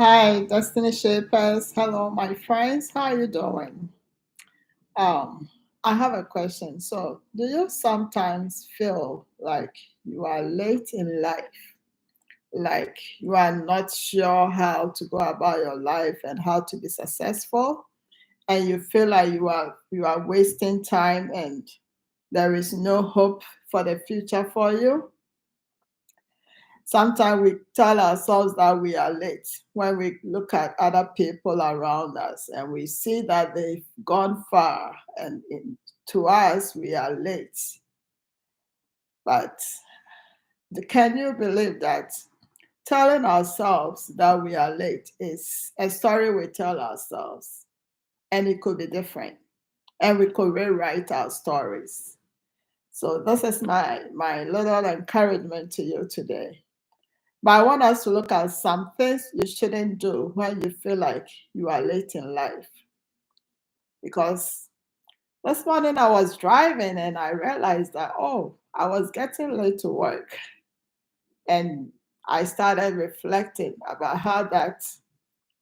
Hi, Destiny Shapers. Hello, my friends. How are you doing? Um, I have a question. So, do you sometimes feel like you are late in life? Like you are not sure how to go about your life and how to be successful, and you feel like you are wasting time and there is no hope for the future for you? Sometimes we tell ourselves that we are late when we look at other people around us and we see that they've gone far, and to us, we are late. But can you believe that telling ourselves that we are late is a story we tell ourselves, and it could be different, and we could rewrite our stories. So this is my little encouragement to you today. But I want us to look at some things you shouldn't do when you feel like you are late in life. Because this morning I was driving and I realized that, oh, I was getting late to work. And I started reflecting about how that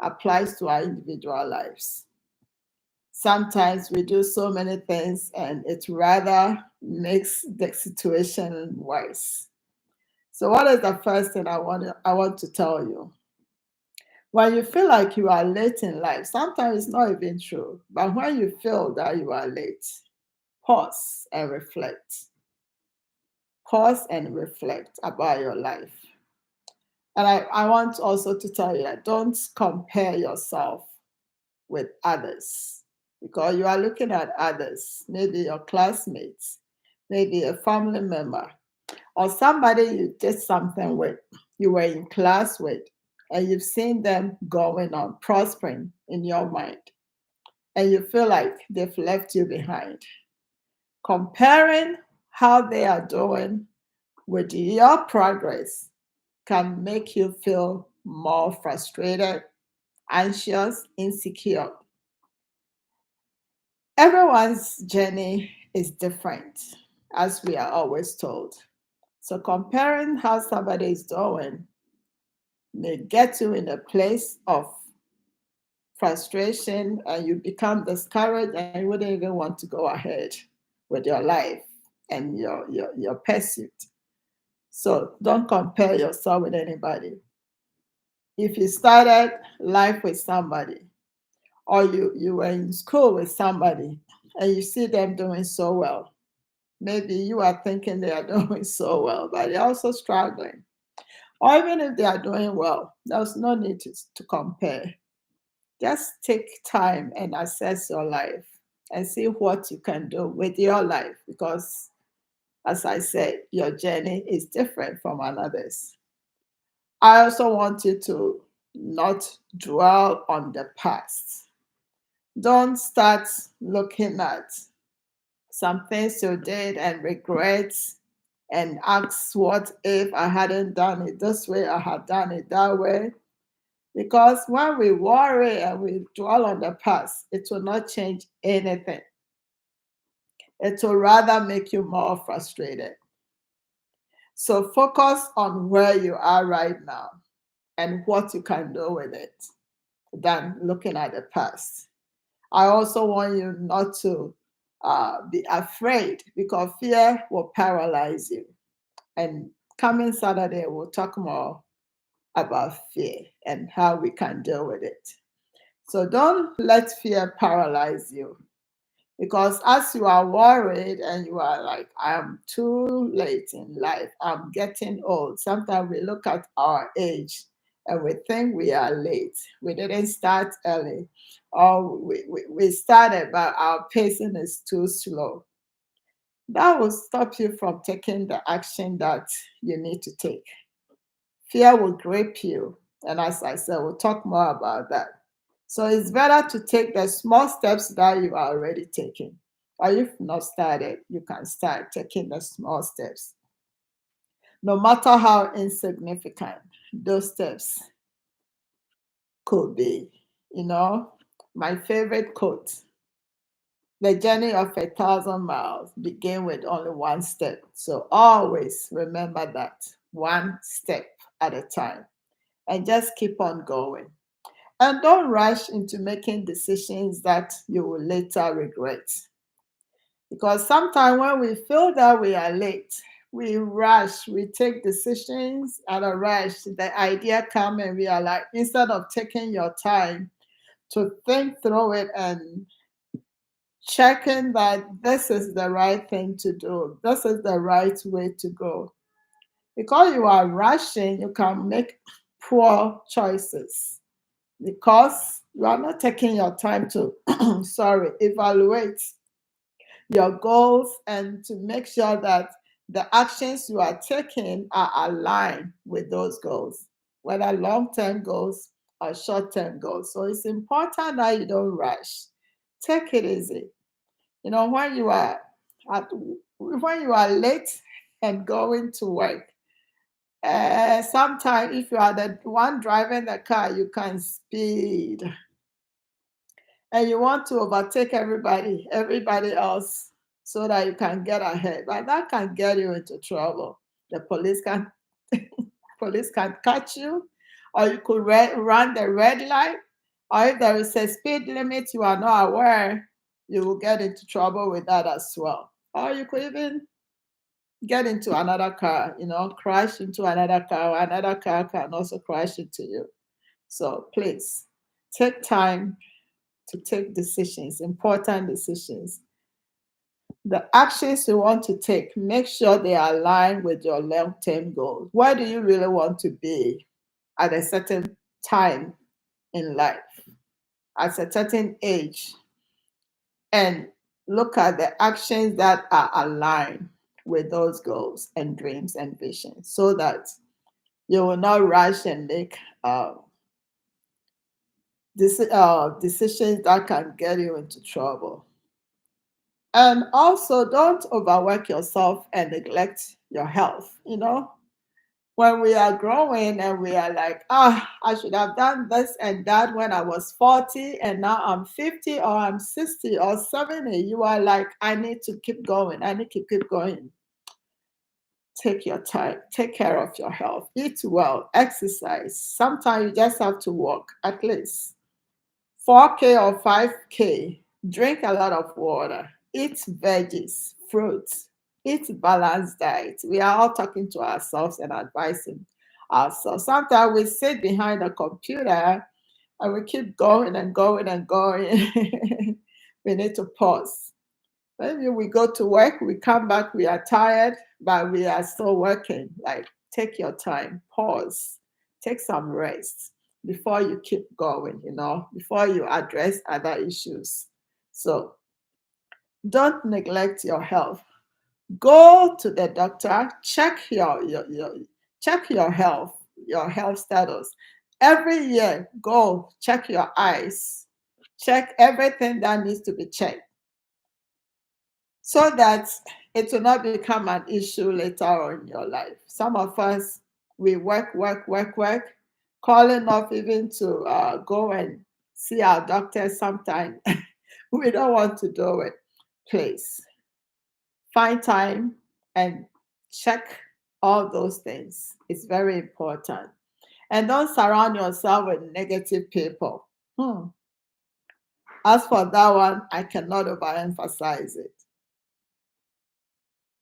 applies to our individual lives. Sometimes we do so many things and it rather makes the situation worse. So, what is the first thing I want to tell you? When you feel like you are late in life, sometimes it's not even true, but when you feel that you are late, pause and reflect. Pause and reflect about your life. And I want also to tell you that don't compare yourself with others, because you are looking at others, maybe your classmates, maybe a family member, or somebody you did something with, you were in class with, and you've seen them going on, prospering in your mind, and you feel like they've left you behind. Comparing how they are doing with your progress can make you feel more frustrated, anxious, insecure. Everyone's journey is different, as we are always told. So, comparing how somebody is doing may get you in a place of frustration and you become discouraged and you wouldn't even want to go ahead with your life and your pursuit. So don't compare yourself with anybody. If you started life with somebody or you were in school with somebody and you see them doing so well, maybe you are thinking they are doing so well, but they're also struggling. Or even if they are doing well, there's no need to compare. Just take time and assess your life and see what you can do with your life, because, as I said, your journey is different from another's. I also want you to not dwell on the past. Don't start looking at some things you did and regret and ask, what if I hadn't done it this way, I had done it that way? Because when we worry and we dwell on the past, it will not change anything. It will rather make you more frustrated. So focus on where you are right now and what you can do with it than looking at the past. I also want you not to be afraid, because fear will paralyze you. And coming Saturday, we'll talk more about fear and how we can deal with it. So don't let fear paralyze you, because as you are worried and you are like, I'm too late in life, I'm getting old. Sometimes we look at our age and we think we are late. We didn't start early, or we started, but our pacing is too slow. That will stop you from taking the action that you need to take. Fear will grip you. And as I said, we'll talk more about that. So it's better to take the small steps that you are already taking. Or if not started, you can start taking the small steps. No matter how insignificant those steps could be. You know, my favorite quote: the journey of 1,000 miles begin with only one step. So always remember that, one step at a time, and just keep on going. And don't rush into making decisions that you will later regret. Because sometimes when we feel that we are late, we rush, we take decisions at a rush. The idea comes and we are like, instead of taking your time to think through it and checking that this is the right thing to do, this is the right way to go. Because you are rushing, you can make poor choices because you are not taking your time to evaluate your goals and to make sure that the actions you are taking are aligned with those goals, whether long-term goals or short-term goals. So it's important that you don't rush. Take it easy. You know, when you are late and going to work, sometimes if you are the one driving the car, you can speed and you want to overtake everybody else, so that you can get ahead. But that can get you into trouble. The police can catch you, or you could run the red light, or if there is a speed limit you are not aware, you will get into trouble with that as well. Or you could even get into another car, crash into another car, or another car can also crash into you. So please take time to take decisions, important decisions. The actions you want to take, make sure they align with your long term goals. Where do you really want to be at a certain time in life, at a certain age? And look at the actions that are aligned with those goals and dreams and visions so that you will not rush and make decisions that can get you into trouble. And also, don't overwork yourself and neglect your health. When we are growing and we are like, I should have done this and that when I was 40, and now I'm 50 or I'm 60 or 70, you are like, I need to keep going. I need to keep going. Take your time, take care of your health, eat well, exercise. Sometimes you just have to walk at least 4K or 5K, drink a lot of water, eat veggies, fruits, eat balanced diet. We are all talking to ourselves and advising ourselves. Sometimes we sit behind a computer and we keep going and going and going. We need to pause. Maybe we go to work, we come back, we are tired, but we are still working. Like, take your time, pause, take some rest before you keep going, before you address other issues. So don't neglect your health. Go to the doctor, check your health status. Every year, go check your eyes, check everything that needs to be checked so that it will not become an issue later on in your life. Some of us, we work, calling off even to go and see our doctor sometime. We don't want to do it. Please find time and check all those things. It's very important. And don't surround yourself with negative people. As for that one, I cannot overemphasize it.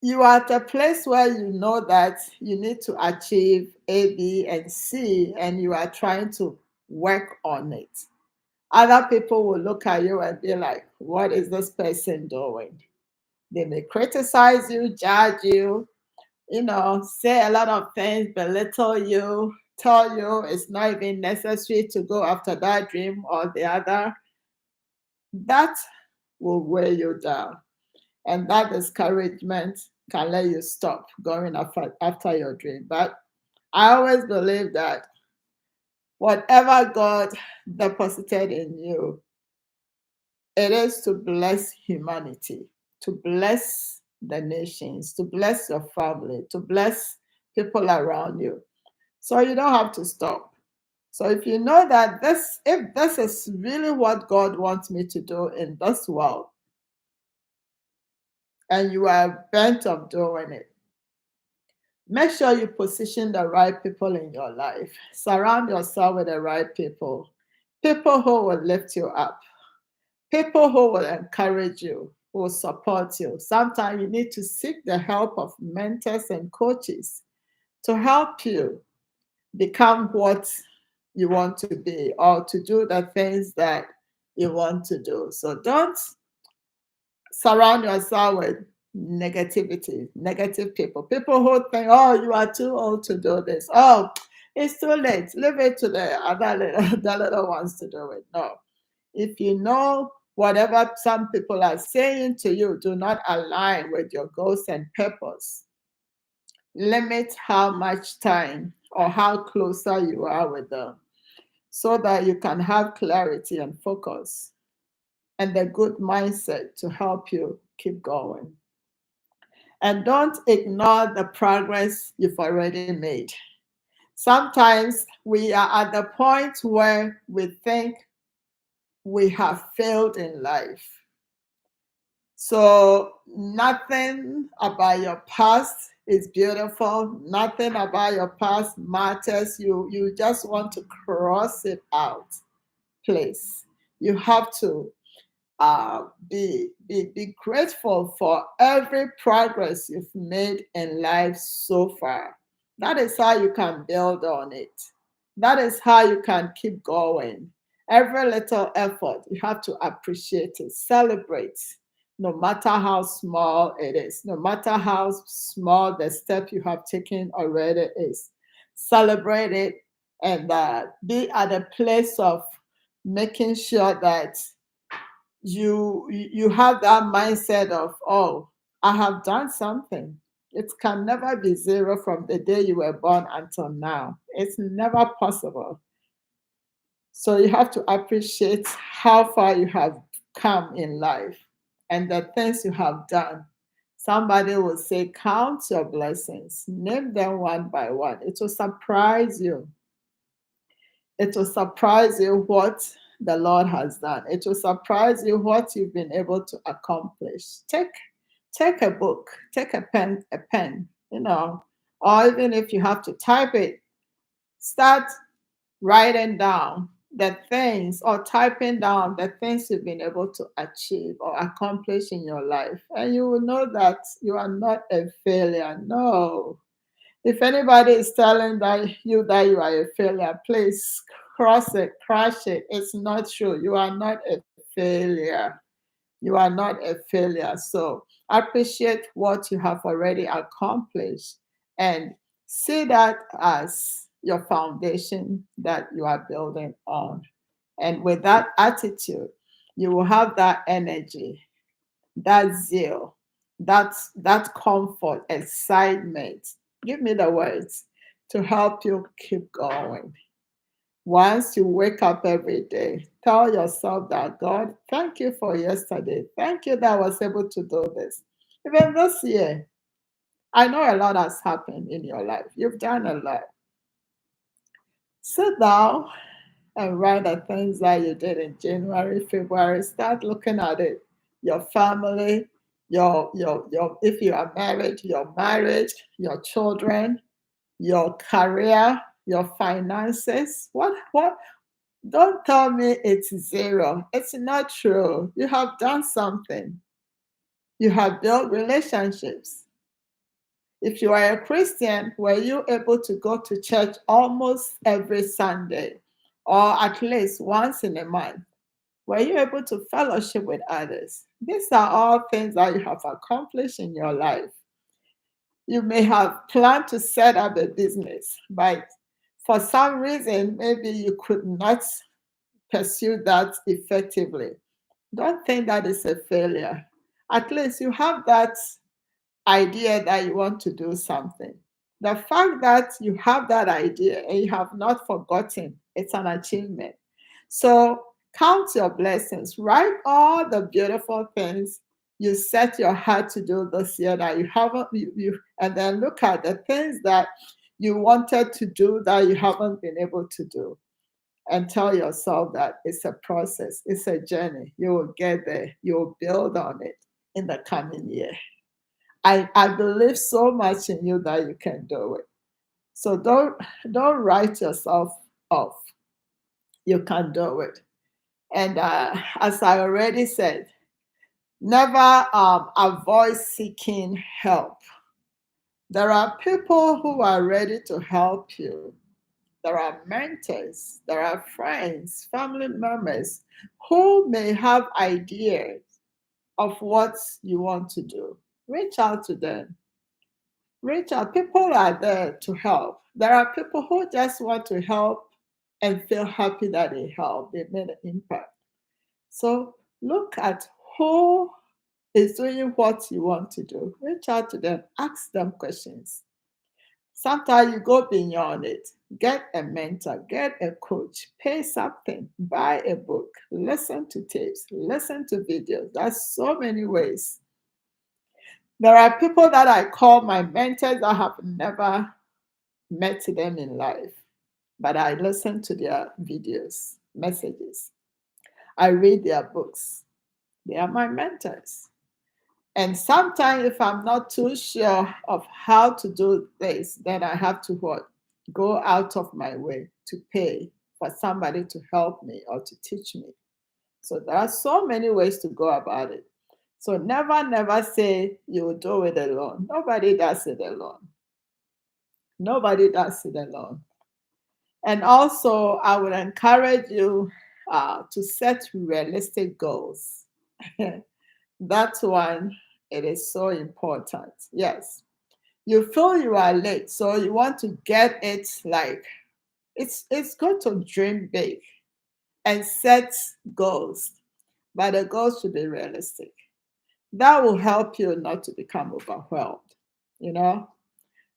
You are at a place where you know that you need to achieve A, B, and C, and you are trying to work on it. Other people will look at you and be like, what is this person doing? They may criticize you, judge you, say a lot of things, belittle you, tell you it's not even necessary to go after that dream or the other. That will weigh you down. And that discouragement can let you stop going after your dream. But I always believe that whatever God deposited in you, it is to bless humanity, to bless the nations, to bless your family, to bless people around you. So you don't have to stop. So if you know that if this is really what God wants me to do in this world, and you are bent of doing it, make sure you position the right people in your life. Surround yourself with the right people. people who will lift you up, people who will encourage you, who will support you. Sometimes you need to seek the help of mentors and coaches to help you become what you want to be or to do the things that you want to do. So don't surround yourself with negativity, negative people, people who think, oh, you are too old to do this. Oh, it's too late. Leave it to the other the little ones to do it. No. If you know whatever some people are saying to you do not align with your goals and purpose, limit how much time or how closer you are with them so that you can have clarity and focus and a good mindset to help you keep going. And don't ignore the progress you've already made. Sometimes we are at the point where we think we have failed in life. So nothing about your past is beautiful. Nothing about your past matters. You just want to cross it out, please. You have to be grateful for every progress you've made in life so far. That is how you can build on it. That is how you can keep going. Every little effort, you have to appreciate it, celebrate, no matter how small it is, no matter how small the step you have taken already is. Celebrate it and be at a place of making sure that you have that mindset of, oh, I have done something. It can never be zero from the day you were born until now. It's never possible. So you have to appreciate how far you have come in life and the things you have done. Somebody will say, count your blessings, name them one by one. It will surprise you. It will surprise you what the Lord has done. It will surprise you what you've been able to accomplish. Take a book, take a pen, or even if you have to type it, start writing down the things or typing down the things you've been able to achieve or accomplish in your life. And you will know that you are not a failure. No, if anybody is telling that you are a failure, please cross it, crush it. It's not true. You are not a failure. You are not a failure. So appreciate what you have already accomplished and see that as your foundation that you are building on. And with that attitude, you will have that energy, that zeal, that comfort, excitement. Give me the words to help you keep going. Once you wake up every day, tell yourself that, God, thank you for yesterday. Thank you that I was able to do this. Even this year, I know a lot has happened in your life. You've done a lot. Sit down and write the things that you did in January, February. Start looking at it. Your family, your if you are married, your marriage, your children, your career, your finances. What don't tell me it's zero. It's not true. You have done something. You have built relationships. If you are a Christian, were you able to go to church almost every Sunday or at least once in a month? Were you able to fellowship with others? These are all things that you have accomplished in your life. You may have planned to set up a business, but for some reason, maybe you could not pursue that effectively. Don't think that is a failure. At least you have that idea that you want to do something. The fact that you have that idea and you have not forgotten, it's an achievement. So count your blessings. Write all the beautiful things you set your heart to do this year that you haven't, and then look at the things that you wanted to do that you haven't been able to do. And tell yourself that it's a process, it's a journey. You will get there, you will build on it in the coming year. I believe so much in you that you can do it. So don't write yourself off. You can do it. And as I already said, never avoid seeking help. There are people who are ready to help you. There are mentors, there are friends, family members who may have ideas of what you want to do. Reach out to them. Reach out. People are there to help. There are people who just want to help and feel happy that they help, they made an impact. So look at who is doing what you want to do. Reach out to them, ask them questions. Sometimes you go beyond it. Get a mentor, get a coach, pay something, buy a book, listen to tapes, listen to videos. There's so many ways. There are people that I call my mentors. I have never met them in life, but I listen to their videos, messages. I read their books. They are my mentors. And sometimes if I'm not too sure of how to do this, then I have to what? Go out of my way to pay for somebody to help me or to teach me. So there are so many ways to go about it. So never, never say you will do it alone. Nobody does it alone. Nobody does it alone. And also, I would encourage you to set realistic goals. That one, it is so important. Yes. You feel you are late, so you want to get it like it's good to dream big and set goals, but the goals should be realistic. That will help you not to become overwhelmed, you know.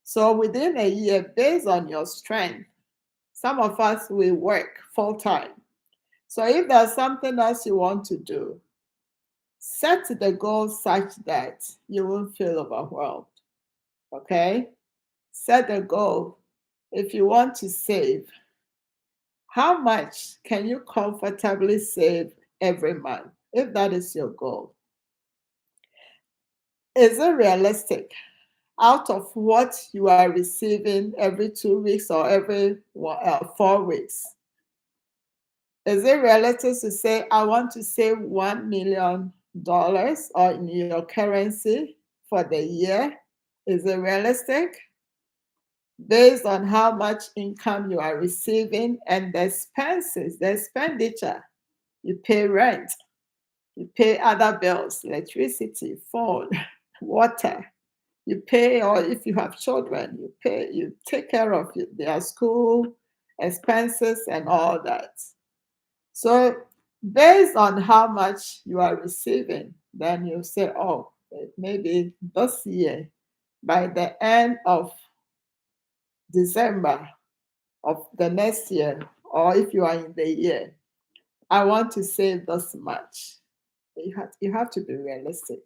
So within a year, based on your strength, some of us we work full time. So if there's something else you want to do, set the goal such that you won't feel overwhelmed. Okay? Set a goal. If you want to save, how much can you comfortably save every month? If that is your goal, is it realistic? Out of what you are receiving every 2 weeks or every 4 weeks, is it realistic to say, I want to save $1 million or in your currency for the year? Is it realistic? Based on how much income you are receiving and the expenses, the expenditure, you pay rent, you pay other bills, electricity, phone, water. You pay, or if you have children, you pay, you take care of their school expenses and all that. So, based on how much you are receiving, then you say, oh, maybe this year, by the end of December of the next year, or if you are in the year, I want to save this much. You have to be realistic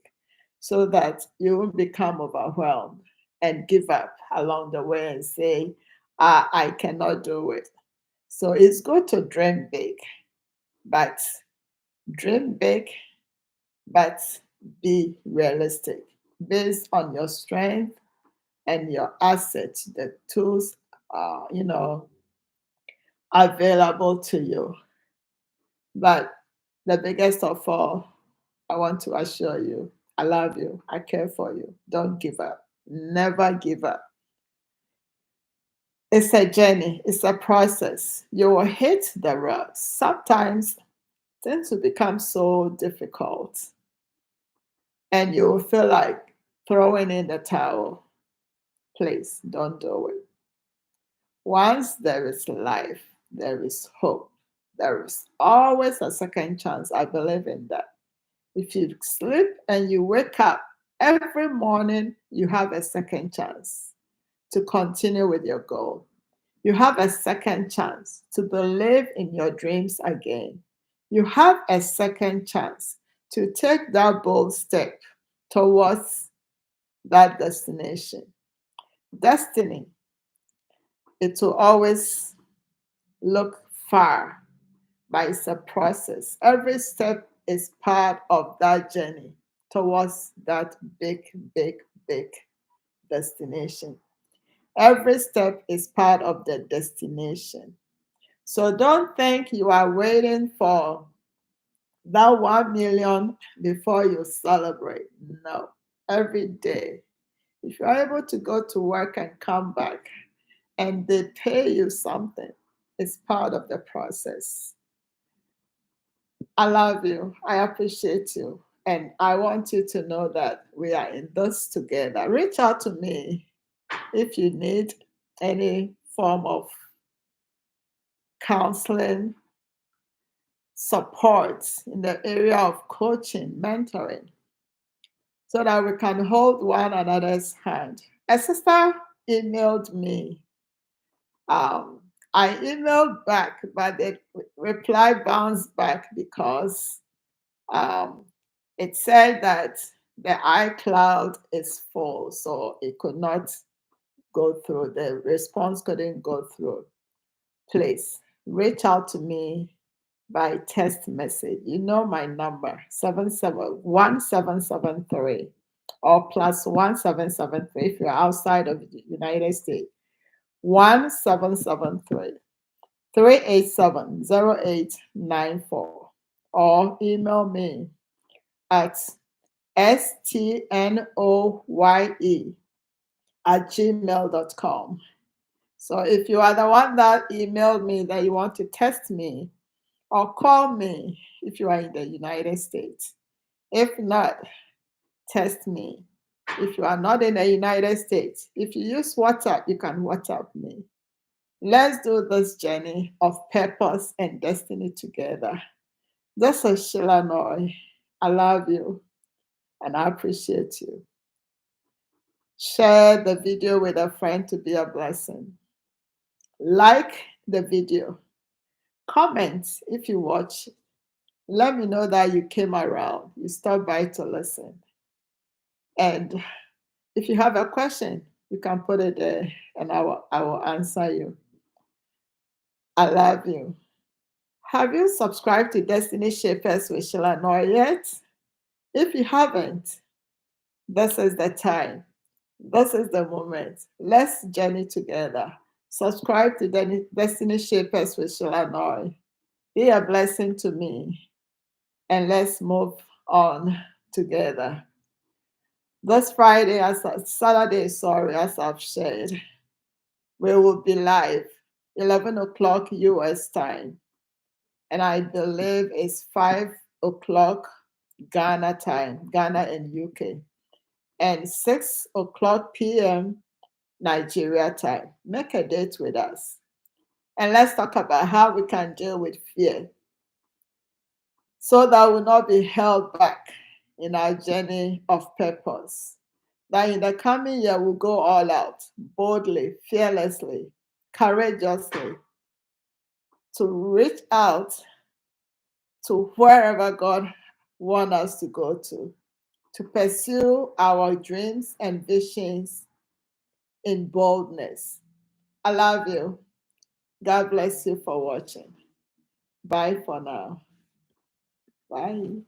so that you won't become overwhelmed and give up along the way and say, I cannot do it. So it's good to dream big, but dream big, but be realistic based on your strength and your assets, the tools, you know, available to you. But the biggest of all, I want to assure you, I love you. I care for you. Don't give up. Never give up. It's a journey, it's a process. You will hit the road. Sometimes things will become so difficult and you will feel like throwing in the towel. Please don't do it. Once there is life, there is hope. There is always a second chance. I believe in that. If you sleep and you wake up every morning, you have a second chance to continue with your goal. You have a second chance to believe in your dreams again. You have a second chance to take that bold step towards that destination. Destiny, it will always look far, but it's a process. Every step is part of that journey towards that big, big, big destination. Every step is part of the destination. So don't think you are waiting for that 1 million before you celebrate. No, every day. If you're able to go to work and come back and they pay you something, it's part of the process. I love you. I appreciate you. And I want you to know that we are in this together. Reach out to me if you need any form of counseling, support in the area of coaching, mentoring, so that we can hold one another's hand. A sister emailed me. Um, I emailed back, but the reply bounced back because um, it said that the iCloud is full, so it could not go through. The response couldn't go through. Please reach out to me by text message. You know my number, 771-773 or +1773 if you're outside of the United States. 1773-387-0894, or email me at stnoye@gmail.com. So if you are the one that emailed me that you want to test me, or call me if you are in the United States. If not, text me. If you are not in the United States, if you use WhatsApp, you can WhatsApp me. Let's do this journey of purpose and destiny together. This is Sheila Noy. I love you and I appreciate you. Share the video with a friend to be a blessing. Like the video. Comment if you watch. Let me know that you came around, you stopped by to listen. And if you have a question, you can put it there and I will answer you. I love you. Have you subscribed to Destiny Shapers with Sheila Noy yet? If you haven't, this is the time. This is the moment. Let's journey together. Subscribe to Destiny Shapers with Sheila Noy. Be a blessing to me. And let's move on together. This Friday, Saturday, as I've shared, we will be live 11 o'clock US time. And I believe it's 5 o'clock Ghana time, Ghana and UK. And 6 o'clock PM Nigeria time. Make a date with us. And let's talk about how we can deal with fear so that we'll not be held back in our journey of purpose. That in the coming year we'll go all out, boldly, fearlessly, courageously, to reach out to wherever God wants us to go to pursue our dreams and visions in boldness. I love you. God bless you for watching. Bye for now. Bye.